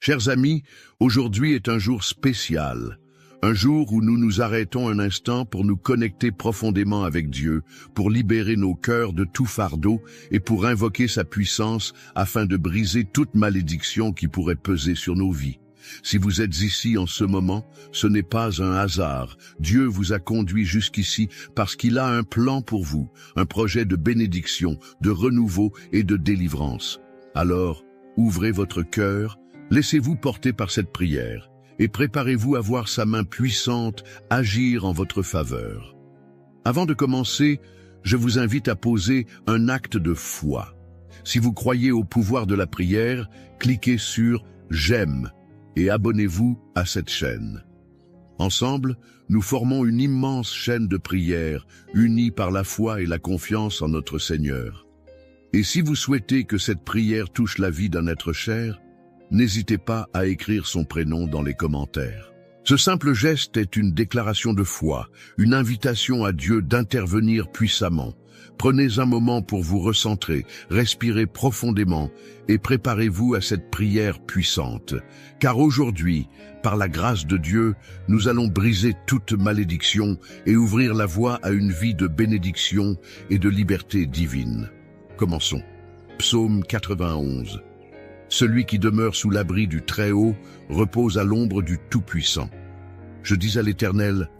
Chers amis, aujourd'hui est un jour spécial, un jour où nous nous arrêtons un instant pour nous connecter profondément avec Dieu, pour libérer nos cœurs de tout fardeau et pour invoquer sa puissance afin de briser toute malédiction qui pourrait peser sur nos vies. Si vous êtes ici en ce moment, ce n'est pas un hasard. Dieu vous a conduit jusqu'ici parce qu'il a un plan pour vous, un projet de bénédiction, de renouveau et de délivrance. Alors, ouvrez votre cœur, laissez-vous porter par cette prière et préparez-vous à voir sa main puissante agir en votre faveur. Avant de commencer, je vous invite à poser un acte de foi. Si vous croyez au pouvoir de la prière, cliquez sur « J'aime » et abonnez-vous à cette chaîne. Ensemble, nous formons une immense chaîne de prière, unie par la foi et la confiance en notre Seigneur. Et si vous souhaitez que cette prière touche la vie d'un être cher, n'hésitez pas à écrire son prénom dans les commentaires. Ce simple geste est une déclaration de foi, une invitation à Dieu d'intervenir puissamment. Prenez un moment pour vous recentrer, respirez profondément et préparez-vous à cette prière puissante. Car aujourd'hui, par la grâce de Dieu, nous allons briser toute malédiction et ouvrir la voie à une vie de bénédiction et de liberté divine. Commençons. Psaume 91. Celui qui demeure sous l'abri du Très-Haut repose à l'ombre du Tout-Puissant. Je dis à l'Éternel,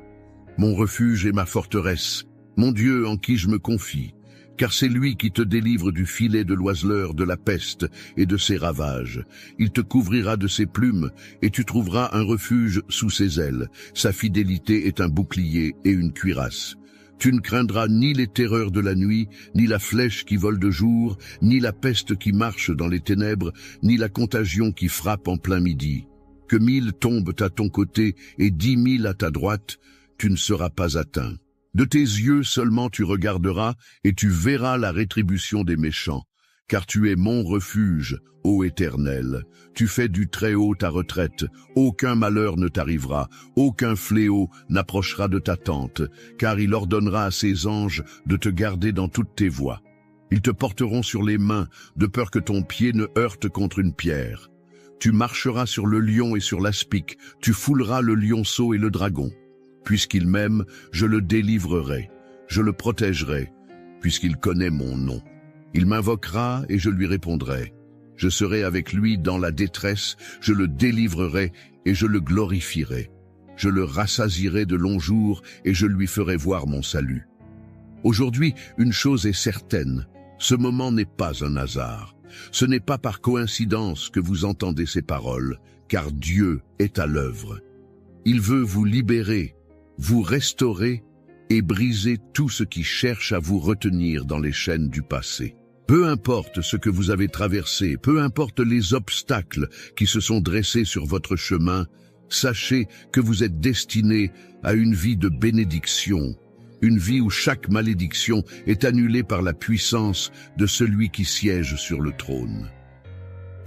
mon refuge et ma forteresse, mon Dieu en qui je me confie, car c'est lui qui te délivre du filet de l'oiseleur, de la peste et de ses ravages. Il te couvrira de ses plumes et tu trouveras un refuge sous ses ailes. Sa fidélité est un bouclier et une cuirasse. Tu ne craindras ni les terreurs de la nuit, ni la flèche qui vole de jour, ni la peste qui marche dans les ténèbres, ni la contagion qui frappe en plein midi. Que 1000 tombent à ton côté et 10 000 à ta droite, tu ne seras pas atteint. De tes yeux seulement tu regarderas et tu verras la rétribution des méchants. Car tu es mon refuge, ô Éternel. Tu fais du Très-Haut ta retraite. Aucun malheur ne t'arrivera, aucun fléau n'approchera de ta tente, car il ordonnera à ses anges de te garder dans toutes tes voies. Ils te porteront sur les mains, de peur que ton pied ne heurte contre une pierre. Tu marcheras sur le lion et sur l'aspic, tu fouleras le lionceau et le dragon. Puisqu'il m'aime, je le délivrerai, je le protégerai, puisqu'il connaît mon nom. Il m'invoquera et je lui répondrai. Je serai avec lui dans la détresse, je le délivrerai et je le glorifierai. Je le rassasierai de longs jours et je lui ferai voir mon salut. Aujourd'hui, une chose est certaine, ce moment n'est pas un hasard. Ce n'est pas par coïncidence que vous entendez ces paroles, car Dieu est à l'œuvre. Il veut vous libérer, vous restaurer et briser tout ce qui cherche à vous retenir dans les chaînes du passé. Peu importe ce que vous avez traversé, peu importe les obstacles qui se sont dressés sur votre chemin, sachez que vous êtes destiné à une vie de bénédiction, une vie où chaque malédiction est annulée par la puissance de celui qui siège sur le trône.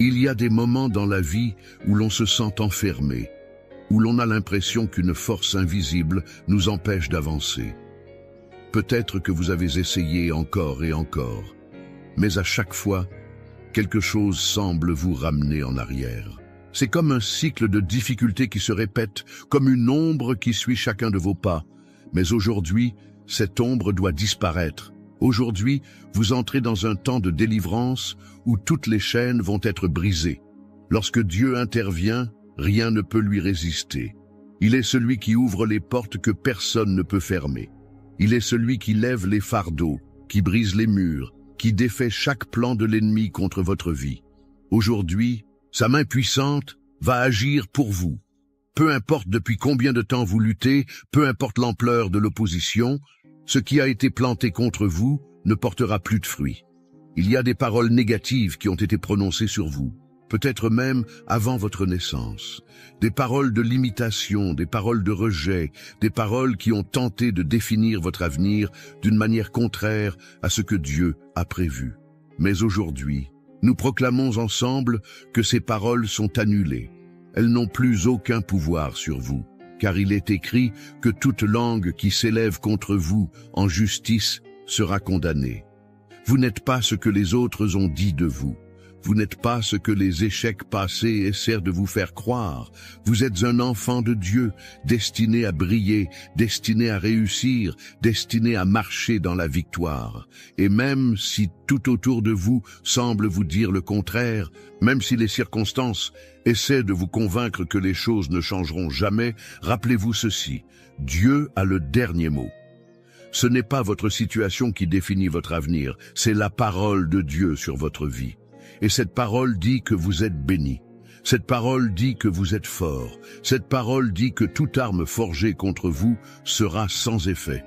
Il y a des moments dans la vie où l'on se sent enfermé, où l'on a l'impression qu'une force invisible nous empêche d'avancer. Peut-être que vous avez essayé encore et encore, mais à chaque fois, quelque chose semble vous ramener en arrière. C'est comme un cycle de difficultés qui se répète, comme une ombre qui suit chacun de vos pas. Mais aujourd'hui, cette ombre doit disparaître. Aujourd'hui, vous entrez dans un temps de délivrance où toutes les chaînes vont être brisées. Lorsque Dieu intervient, rien ne peut lui résister. Il est celui qui ouvre les portes que personne ne peut fermer. Il est celui qui lève les fardeaux, qui brise les murs, qui défait chaque plan de l'ennemi contre votre vie. Aujourd'hui, sa main puissante va agir pour vous. Peu importe depuis combien de temps vous luttez, peu importe l'ampleur de l'opposition, ce qui a été planté contre vous ne portera plus de fruits. Il y a des paroles négatives qui ont été prononcées sur vous, peut-être même avant votre naissance. Des paroles de limitation, des paroles de rejet, des paroles qui ont tenté de définir votre avenir d'une manière contraire à ce que Dieu a prévu. Mais aujourd'hui, nous proclamons ensemble que ces paroles sont annulées. Elles n'ont plus aucun pouvoir sur vous, car il est écrit que toute langue qui s'élève contre vous en justice sera condamnée. Vous n'êtes pas ce que les autres ont dit de vous. Vous n'êtes pas ce que les échecs passés essaient de vous faire croire. Vous êtes un enfant de Dieu, destiné à briller, destiné à réussir, destiné à marcher dans la victoire. Et même si tout autour de vous semble vous dire le contraire, même si les circonstances essaient de vous convaincre que les choses ne changeront jamais, rappelez-vous ceci, Dieu a le dernier mot. Ce n'est pas votre situation qui définit votre avenir, c'est la parole de Dieu sur votre vie. Et cette parole dit que vous êtes béni. Cette parole dit que vous êtes fort. Cette parole dit que toute arme forgée contre vous sera sans effet.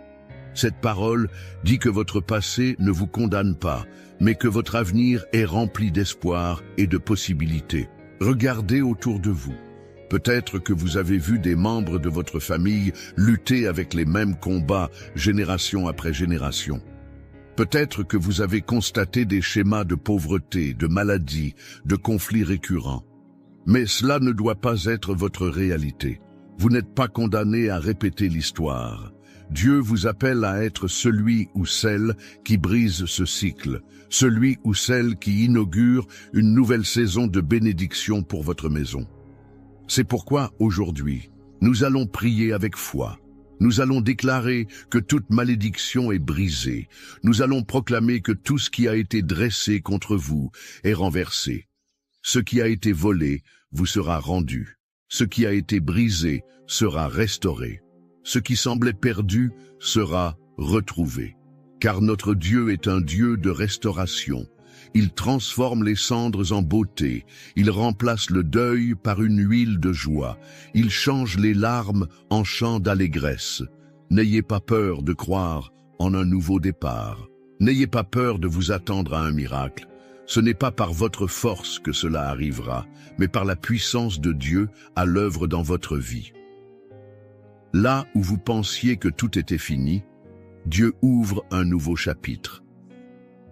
Cette parole dit que votre passé ne vous condamne pas, mais que votre avenir est rempli d'espoir et de possibilités. Regardez autour de vous. Peut-être que vous avez vu des membres de votre famille lutter avec les mêmes combats génération après génération. Peut-être que vous avez constaté des schémas de pauvreté, de maladie, de conflits récurrents. Mais cela ne doit pas être votre réalité. Vous n'êtes pas condamné à répéter l'histoire. Dieu vous appelle à être celui ou celle qui brise ce cycle, celui ou celle qui inaugure une nouvelle saison de bénédiction pour votre maison. C'est pourquoi, aujourd'hui, nous allons prier avec foi. Nous allons déclarer que toute malédiction est brisée. Nous allons proclamer que tout ce qui a été dressé contre vous est renversé. Ce qui a été volé vous sera rendu. Ce qui a été brisé sera restauré. Ce qui semblait perdu sera retrouvé. Car notre Dieu est un Dieu de restauration. Il transforme les cendres en beauté. Il remplace le deuil par une huile de joie. Il change les larmes en chants d'allégresse. N'ayez pas peur de croire en un nouveau départ. N'ayez pas peur de vous attendre à un miracle. Ce n'est pas par votre force que cela arrivera, mais par la puissance de Dieu à l'œuvre dans votre vie. Là où vous pensiez que tout était fini, Dieu ouvre un nouveau chapitre.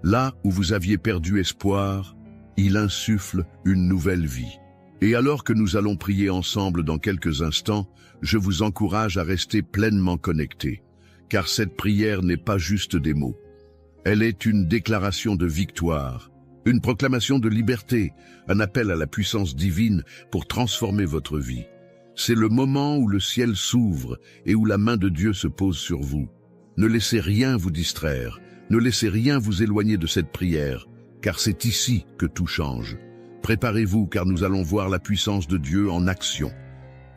Là où vous aviez perdu espoir, il insuffle une nouvelle vie. Et alors que nous allons prier ensemble dans quelques instants, je vous encourage à rester pleinement connectés, car cette prière n'est pas juste des mots. Elle est une déclaration de victoire, une proclamation de liberté, un appel à la puissance divine pour transformer votre vie. C'est le moment où le ciel s'ouvre et où la main de Dieu se pose sur vous. Ne laissez rien vous distraire. Ne laissez rien vous éloigner de cette prière, car c'est ici que tout change. Préparez-vous, car nous allons voir la puissance de Dieu en action.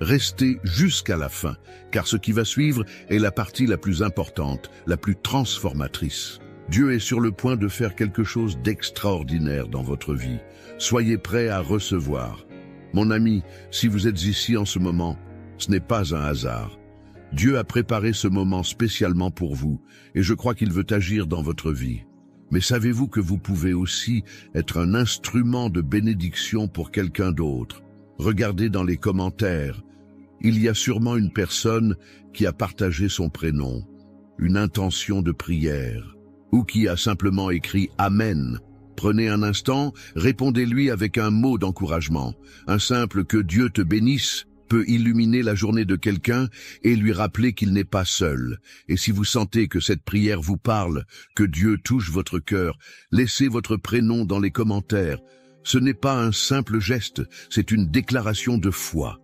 Restez jusqu'à la fin, car ce qui va suivre est la partie la plus importante, la plus transformatrice. Dieu est sur le point de faire quelque chose d'extraordinaire dans votre vie. Soyez prêts à recevoir. Mon ami, si vous êtes ici en ce moment, ce n'est pas un hasard. Dieu a préparé ce moment spécialement pour vous, et je crois qu'il veut agir dans votre vie. Mais savez-vous que vous pouvez aussi être un instrument de bénédiction pour quelqu'un d'autre? Regardez dans les commentaires. Il y a sûrement une personne qui a partagé son prénom, une intention de prière, ou qui a simplement écrit « Amen ». Prenez un instant, répondez-lui avec un mot d'encouragement. Un simple « Que Dieu te bénisse » peut illuminer la journée de quelqu'un et lui rappeler qu'il n'est pas seul. Et si vous sentez que cette prière vous parle, que Dieu touche votre cœur, laissez votre prénom dans les commentaires. Ce n'est pas un simple geste, c'est une déclaration de foi.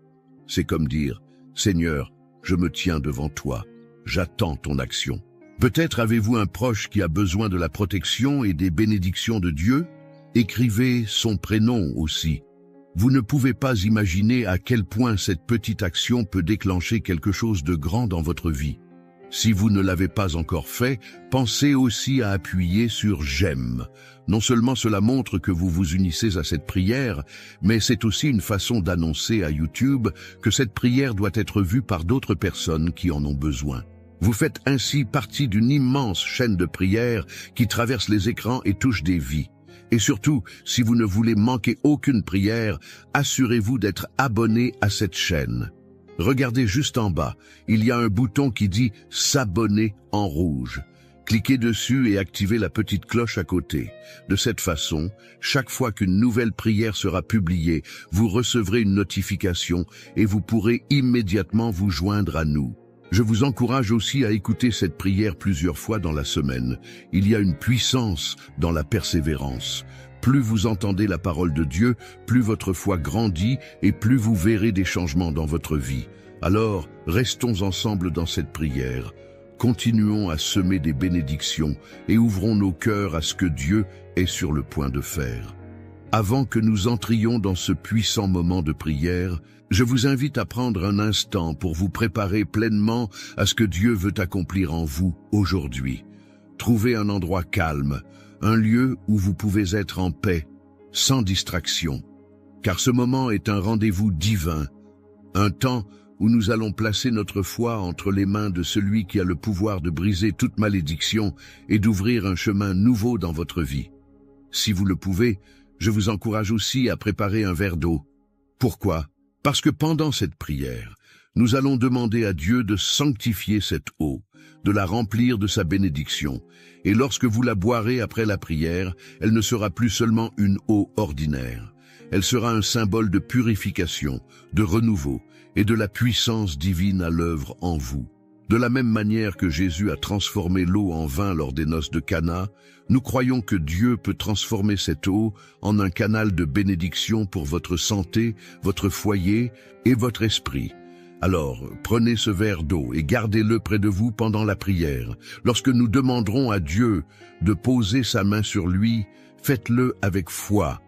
C'est comme dire « Seigneur, je me tiens devant toi, j'attends ton action ». Peut-être avez-vous un proche qui a besoin de la protection et des bénédictions de Dieu? Écrivez son prénom aussi. Vous ne pouvez pas imaginer à quel point cette petite action peut déclencher quelque chose de grand dans votre vie. Si vous ne l'avez pas encore fait, pensez aussi à appuyer sur « J'aime ». Non seulement cela montre que vous vous unissez à cette prière, mais c'est aussi une façon d'annoncer à YouTube que cette prière doit être vue par d'autres personnes qui en ont besoin. Vous faites ainsi partie d'une immense chaîne de prières qui traverse les écrans et touche des vies. Et surtout, si vous ne voulez manquer aucune prière, assurez-vous d'être abonné à cette chaîne. Regardez juste en bas, il y a un bouton qui dit « S'abonner » en rouge. Cliquez dessus et activez la petite cloche à côté. De cette façon, chaque fois qu'une nouvelle prière sera publiée, vous recevrez une notification et vous pourrez immédiatement vous joindre à nous. Je vous encourage aussi à écouter cette prière plusieurs fois dans la semaine. Il y a une puissance dans la persévérance. Plus vous entendez la parole de Dieu, plus votre foi grandit et plus vous verrez des changements dans votre vie. Alors, restons ensemble dans cette prière. Continuons à semer des bénédictions et ouvrons nos cœurs à ce que Dieu est sur le point de faire. Avant que nous entrions dans ce puissant moment de prière, je vous invite à prendre un instant pour vous préparer pleinement à ce que Dieu veut accomplir en vous aujourd'hui. Trouvez un endroit calme, un lieu où vous pouvez être en paix, sans distraction, car ce moment est un rendez-vous divin, un temps où nous allons placer notre foi entre les mains de celui qui a le pouvoir de briser toute malédiction et d'ouvrir un chemin nouveau dans votre vie. Si vous le pouvez, je vous encourage aussi à préparer un verre d'eau. Pourquoi? Parce que pendant cette prière, nous allons demander à Dieu de sanctifier cette eau, de la remplir de sa bénédiction, et lorsque vous la boirez après la prière, elle ne sera plus seulement une eau ordinaire. Elle sera un symbole de purification, de renouveau et de la puissance divine à l'œuvre en vous. De la même manière que Jésus a transformé l'eau en vin lors des noces de Cana, nous croyons que Dieu peut transformer cette eau en un canal de bénédiction pour votre santé, votre foyer et votre esprit. Alors, prenez ce verre d'eau et gardez-le près de vous pendant la prière. Lorsque nous demanderons à Dieu de poser sa main sur lui, faites-le avec foi,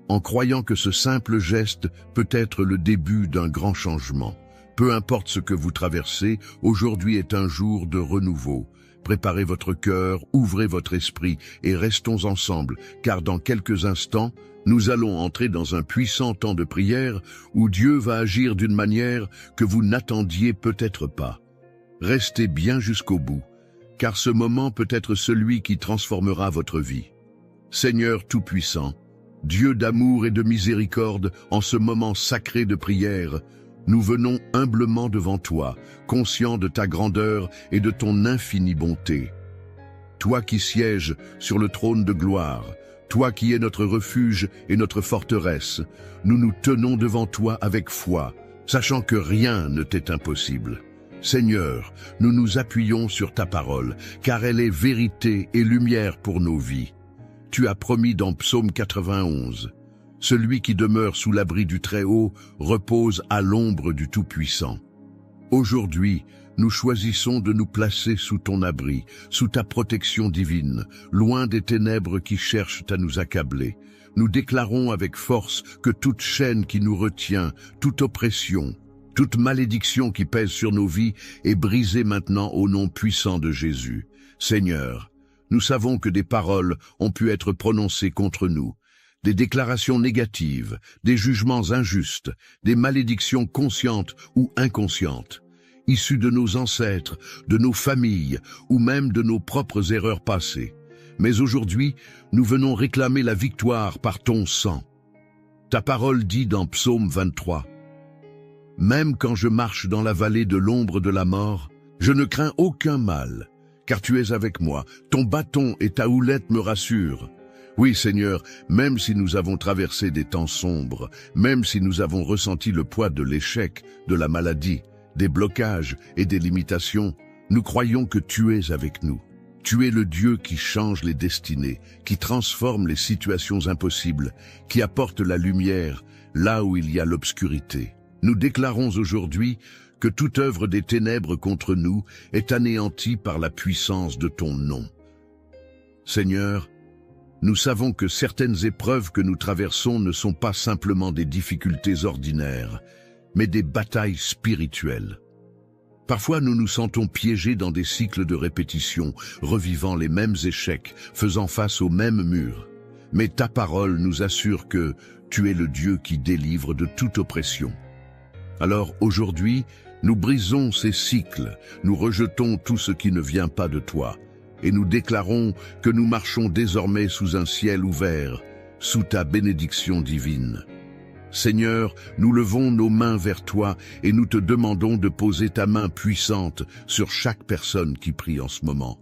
en croyant que ce simple geste peut être le début d'un grand changement. Peu importe ce que vous traversez, aujourd'hui est un jour de renouveau. Préparez votre cœur, ouvrez votre esprit et restons ensemble, car dans quelques instants, nous allons entrer dans un puissant temps de prière où Dieu va agir d'une manière que vous n'attendiez peut-être pas. Restez bien jusqu'au bout, car ce moment peut être celui qui transformera votre vie. Seigneur Tout-Puissant, Dieu d'amour et de miséricorde, en ce moment sacré de prière, nous venons humblement devant toi, conscients de ta grandeur et de ton infinie bonté. Toi qui sièges sur le trône de gloire, toi qui es notre refuge et notre forteresse, nous nous tenons devant toi avec foi, sachant que rien ne t'est impossible. Seigneur, nous nous appuyons sur ta parole, car elle est vérité et lumière pour nos vies. Tu as promis dans Psaume 91, « Celui qui demeure sous l'abri du Très-Haut repose à l'ombre du Tout-Puissant. » Aujourd'hui, nous choisissons de nous placer sous ton abri, sous ta protection divine, loin des ténèbres qui cherchent à nous accabler. Nous déclarons avec force que toute chaîne qui nous retient, toute oppression, toute malédiction qui pèse sur nos vies est brisée maintenant au nom puissant de Jésus. Seigneur, nous savons que des paroles ont pu être prononcées contre nous, des déclarations négatives, des jugements injustes, des malédictions conscientes ou inconscientes, issues de nos ancêtres, de nos familles ou même de nos propres erreurs passées. Mais aujourd'hui, nous venons réclamer la victoire par ton sang. Ta parole dit dans Psaume 23, « Même quand je marche dans la vallée de l'ombre de la mort, je ne crains aucun mal, car tu es avec moi, ton bâton et ta houlette me rassurent. » Oui, Seigneur, même si nous avons traversé des temps sombres, même si nous avons ressenti le poids de l'échec, de la maladie, des blocages et des limitations, nous croyons que tu es avec nous. Tu es le Dieu qui change les destinées, qui transforme les situations impossibles, qui apporte la lumière là où il y a l'obscurité. Nous déclarons aujourd'hui que toute œuvre des ténèbres contre nous est anéantie par la puissance de ton nom. Seigneur, nous savons que certaines épreuves que nous traversons ne sont pas simplement des difficultés ordinaires, mais des batailles spirituelles. Parfois, nous nous sentons piégés dans des cycles de répétition, revivant les mêmes échecs, faisant face aux mêmes murs. Mais ta parole nous assure que tu es le Dieu qui délivre de toute oppression. Alors aujourd'hui, nous brisons ces cycles, nous rejetons tout ce qui ne vient pas de toi, et nous déclarons que nous marchons désormais sous un ciel ouvert, sous ta bénédiction divine. Seigneur, nous levons nos mains vers toi et nous te demandons de poser ta main puissante sur chaque personne qui prie en ce moment.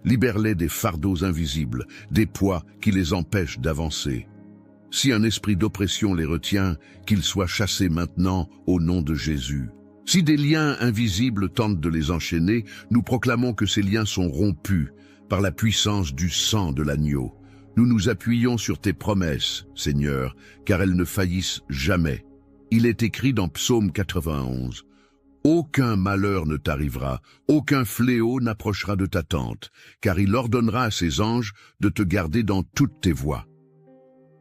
Libère-les des fardeaux invisibles, des poids qui les empêchent d'avancer. Si un esprit d'oppression les retient, qu'il soit chassé maintenant au nom de Jésus. Si des liens invisibles tentent de les enchaîner, nous proclamons que ces liens sont rompus par la puissance du sang de l'agneau. Nous nous appuyons sur tes promesses, Seigneur, car elles ne faillissent jamais. Il est écrit dans Psaume 91, « Aucun malheur ne t'arrivera, aucun fléau n'approchera de ta tente, car il ordonnera à ses anges de te garder dans toutes tes voies. »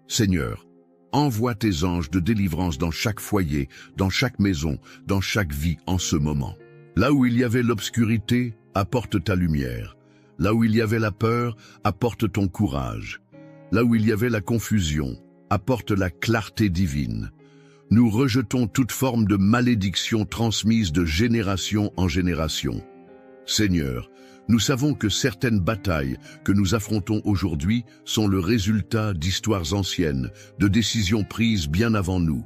Seigneur, envoie tes anges de délivrance dans chaque foyer, dans chaque maison, dans chaque vie en ce moment. Là où il y avait l'obscurité, apporte ta lumière. Là où il y avait la peur, apporte ton courage. Là où il y avait la confusion, apporte la clarté divine. Nous rejetons toute forme de malédiction transmise de génération en génération. Seigneur, nous savons que certaines batailles que nous affrontons aujourd'hui sont le résultat d'histoires anciennes, de décisions prises bien avant nous.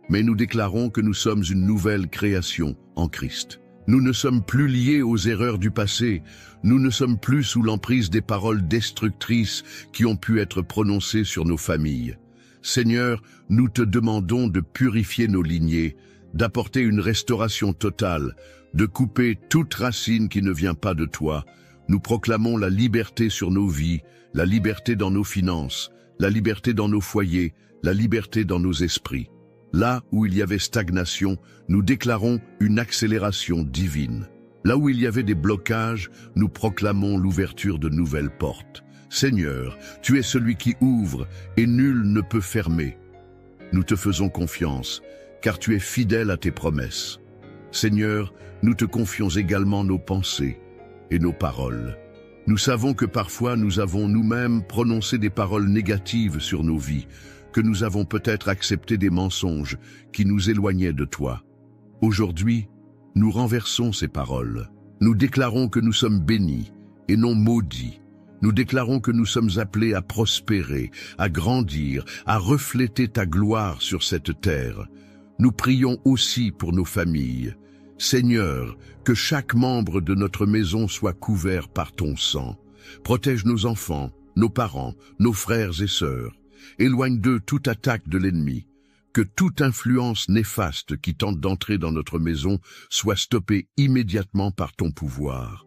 Mais nous déclarons que nous sommes une nouvelle création en Christ. Nous ne sommes plus liés aux erreurs du passé. Nous ne sommes plus sous l'emprise des paroles destructrices qui ont pu être prononcées sur nos familles. Seigneur, nous te demandons de purifier nos lignées, d'apporter une restauration totale, de couper toute racine qui ne vient pas de toi. Nous proclamons la liberté sur nos vies, la liberté dans nos finances, la liberté dans nos foyers, la liberté dans nos esprits. Là où il y avait stagnation, nous déclarons une accélération divine. Là où il y avait des blocages, nous proclamons l'ouverture de nouvelles portes. Seigneur, tu es celui qui ouvre et nul ne peut fermer. Nous te faisons confiance, car tu es fidèle à tes promesses. Seigneur, nous te confions également nos pensées et nos paroles. Nous savons que parfois nous avons nous-mêmes prononcé des paroles négatives sur nos vies, que nous avons peut-être accepté des mensonges qui nous éloignaient de toi. Aujourd'hui, nous renversons ces paroles. Nous déclarons que nous sommes bénis et non maudits. Nous déclarons que nous sommes appelés à prospérer, à grandir, à refléter ta gloire sur cette terre. Nous prions aussi pour nos familles. Seigneur, que chaque membre de notre maison soit couvert par ton sang. Protège nos enfants, nos parents, nos frères et sœurs. Éloigne d'eux toute attaque de l'ennemi. Que toute influence néfaste qui tente d'entrer dans notre maison soit stoppée immédiatement par ton pouvoir.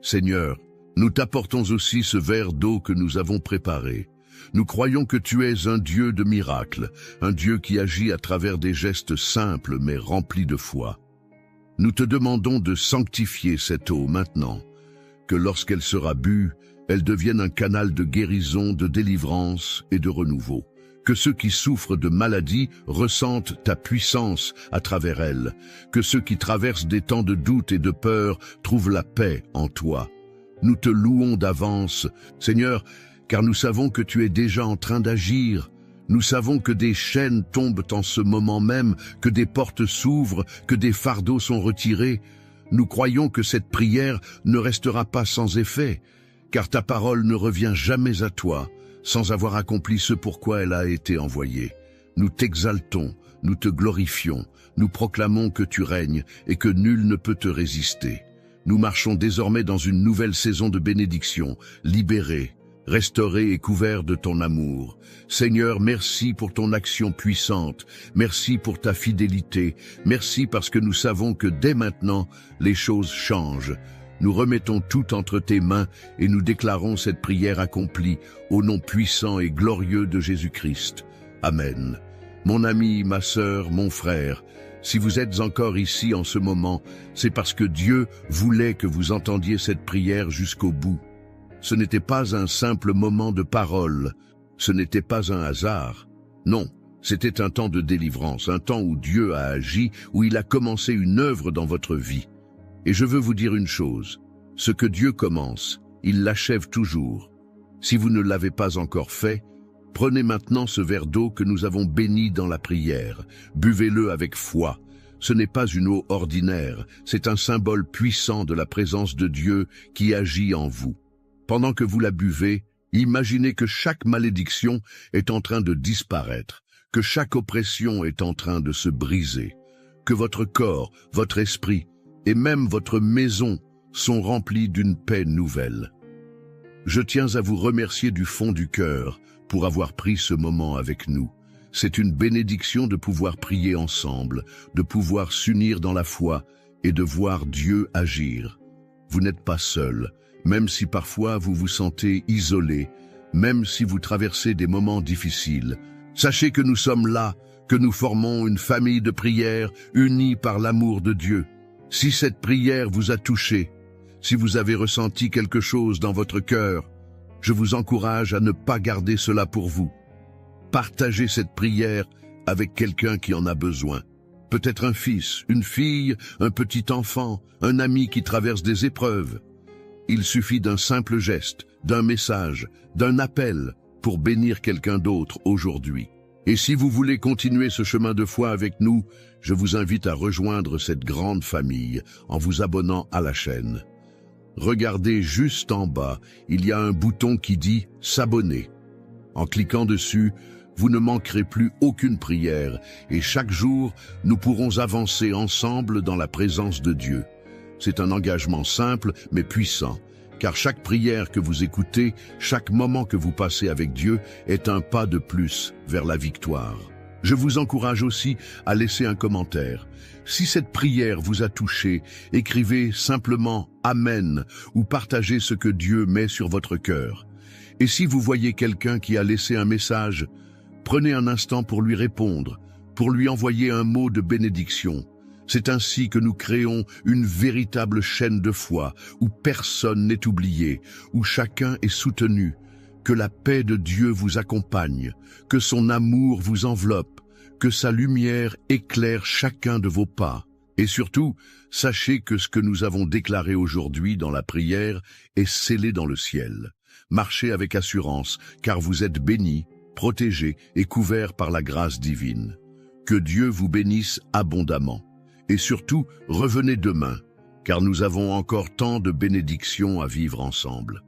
Seigneur, nous t'apportons aussi ce verre d'eau que nous avons préparé. Nous croyons que tu es un Dieu de miracles, un Dieu qui agit à travers des gestes simples mais remplis de foi. Nous te demandons de sanctifier cette eau maintenant, que lorsqu'elle sera bue, elle devienne un canal de guérison, de délivrance et de renouveau. Que ceux qui souffrent de maladies ressentent ta puissance à travers elle. Que ceux qui traversent des temps de doute et de peur trouvent la paix en toi. Nous te louons d'avance, Seigneur, car nous savons que tu es déjà en train d'agir. Nous savons que des chaînes tombent en ce moment même, que des portes s'ouvrent, que des fardeaux sont retirés. Nous croyons que cette prière ne restera pas sans effet, car ta parole ne revient jamais à toi, sans avoir accompli ce pourquoi elle a été envoyée. Nous t'exaltons, nous te glorifions, nous proclamons que tu règnes et que nul ne peut te résister. Nous marchons désormais dans une nouvelle saison de bénédiction, libérés, restaurés et couverts de ton amour. Seigneur, merci pour ton action puissante, merci pour ta fidélité, merci parce que nous savons que dès maintenant, les choses changent. Nous remettons tout entre tes mains et nous déclarons cette prière accomplie au nom puissant et glorieux de Jésus-Christ. Amen. Mon ami, ma sœur, mon frère, si vous êtes encore ici en ce moment, c'est parce que Dieu voulait que vous entendiez cette prière jusqu'au bout. Ce n'était pas un simple moment de parole, ce n'était pas un hasard. Non, c'était un temps de délivrance, un temps où Dieu a agi, où il a commencé une œuvre dans votre vie. Et je veux vous dire une chose, ce que Dieu commence, il l'achève toujours. Si vous ne l'avez pas encore fait, prenez maintenant ce verre d'eau que nous avons béni dans la prière, buvez-le avec foi. Ce n'est pas une eau ordinaire, c'est un symbole puissant de la présence de Dieu qui agit en vous. Pendant que vous la buvez, imaginez que chaque malédiction est en train de disparaître, que chaque oppression est en train de se briser, que votre corps, votre esprit et même votre maison sont remplis d'une paix nouvelle. Je tiens à vous remercier du fond du cœur pour avoir pris ce moment avec nous. C'est une bénédiction de pouvoir prier ensemble, de pouvoir s'unir dans la foi et de voir Dieu agir. Vous n'êtes pas seul. Même si parfois vous vous sentez isolé, même si vous traversez des moments difficiles. Sachez que nous sommes là, que nous formons une famille de prière unie par l'amour de Dieu. Si cette prière vous a touché, si vous avez ressenti quelque chose dans votre cœur, je vous encourage à ne pas garder cela pour vous. Partagez cette prière avec quelqu'un qui en a besoin. Peut-être un fils, une fille, un petit enfant, un ami qui traverse des épreuves. Il suffit d'un simple geste, d'un message, d'un appel pour bénir quelqu'un d'autre aujourd'hui. Et si vous voulez continuer ce chemin de foi avec nous, je vous invite à rejoindre cette grande famille en vous abonnant à la chaîne. Regardez juste en bas, il y a un bouton qui dit « S'abonner ». En cliquant dessus, vous ne manquerez plus aucune prière et chaque jour, nous pourrons avancer ensemble dans la présence de Dieu. C'est un engagement simple mais puissant, car chaque prière que vous écoutez, chaque moment que vous passez avec Dieu est un pas de plus vers la victoire. Je vous encourage aussi à laisser un commentaire. Si cette prière vous a touché, écrivez simplement « Amen » ou partagez ce que Dieu met sur votre cœur. Et si vous voyez quelqu'un qui a laissé un message, prenez un instant pour lui répondre, pour lui envoyer un mot de bénédiction. C'est ainsi que nous créons une véritable chaîne de foi, où personne n'est oublié, où chacun est soutenu. Que la paix de Dieu vous accompagne, que son amour vous enveloppe, que sa lumière éclaire chacun de vos pas. Et surtout, sachez que ce que nous avons déclaré aujourd'hui dans la prière est scellé dans le ciel. Marchez avec assurance, car vous êtes bénis, protégés et couverts par la grâce divine. Que Dieu vous bénisse abondamment. Et surtout, revenez demain, car nous avons encore tant de bénédictions à vivre ensemble.